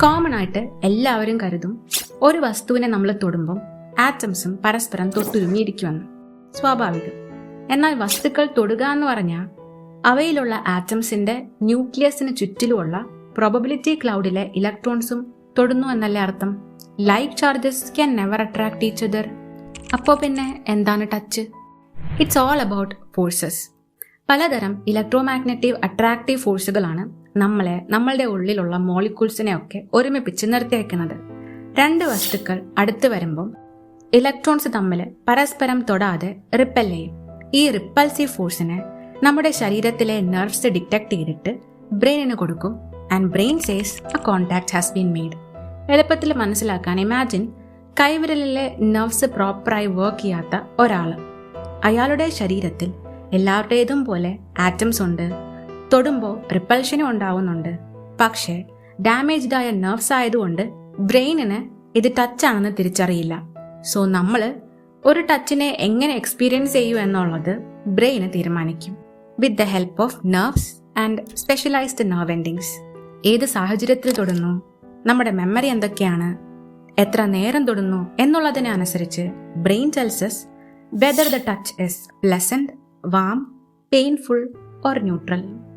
Common ആയിട്ട് എല്ലാവരും കരുതും ഒരു വസ്തുവിനെ നമ്മൾ തൊടുമ്പം ആറ്റംസും പരസ്പരം തൊട്ടുരുമിയിരിക്കുമെന്ന്. സ്വാഭാവികം. എന്നാൽ വസ്തുക്കൾ തൊടുക എന്ന് പറഞ്ഞാൽ അവയിലുള്ള ആറ്റംസിന്റെ ന്യൂക്ലിയസിന് ചുറ്റിലുമുള്ള പ്രോബബിലിറ്റി ക്ലൗഡിലെ ഇലക്ട്രോൺസും തൊടുന്നു എന്നല്ലേ അർത്ഥം? Like charges can never attract each other. അപ്പോൾ പിന്നെ എന്താണ് touch? It's all about forces. പലതരം ഇലക്ട്രോമാഗ്നറ്റീവ് അട്രാക്റ്റീവ് ഫോഴ്സുകളാണ് നമ്മളുടെ ഉള്ളിലുള്ള മോളിക്യൂൾസിനെ ഒക്കെ ഒരുമിപ്പിച്ച് നിർത്തിവെക്കുന്നത്. രണ്ട് വസ്തുക്കൾ അടുത്ത് വരുമ്പം ഇലക്ട്രോൺസ് തമ്മിൽ പരസ്പരം തൊടാതെ റിപ്പൽ ചെയ്യും. ഈ റിപ്പൽസീവ് ഫോഴ്സിനെ നമ്മുടെ ശരീരത്തിലെ നെർവ്സ് ഡിറ്റക്ട് ചെയ്തിട്ട് ബ്രെയിനിന് കൊടുക്കും. And brain says A contact has been made. എളുപ്പത്തിൽ മനസ്സിലാക്കാൻ ഇമാജിൻ കൈവിരലിലെ നെർവ്സ് പ്രോപ്പറായി വർക്ക് ചെയ്യാത്ത ഒരാൾ. അയാളുടെ ശരീരത്തിൽ എല്ലാവരുടേതും പോലെ ആറ്റംസ് ഉണ്ട്, തൊടുമ്പോൾ റിപ്പൽഷനും ഉണ്ടാവുന്നുണ്ട്. പക്ഷേ ഡാമേജ്ഡ് ആയ നെർവ്സ് ആയതുകൊണ്ട് ബ്രെയിനിന് ഇത് ടച്ച് ആണെന്ന് തിരിച്ചറിയില്ല. സോ നമ്മൾ ഒരു ടച്ചിനെ എങ്ങനെ എക്സ്പീരിയൻസ് ചെയ്യൂ എന്നുള്ളത് ബ്രെയിന് തീരുമാനിക്കും with the help of nerves and specialised nerve endings. ഏത് സാഹചര്യത്തിൽ തൊടുന്നു, നമ്മുടെ മെമ്മറി എന്തൊക്കെയാണ്, എത്ര നേരം തൊടുന്നു എന്നുള്ളതിനെ അനുസരിച്ച് brain tells us whether the touch is pleasant, warm, painful or neutral.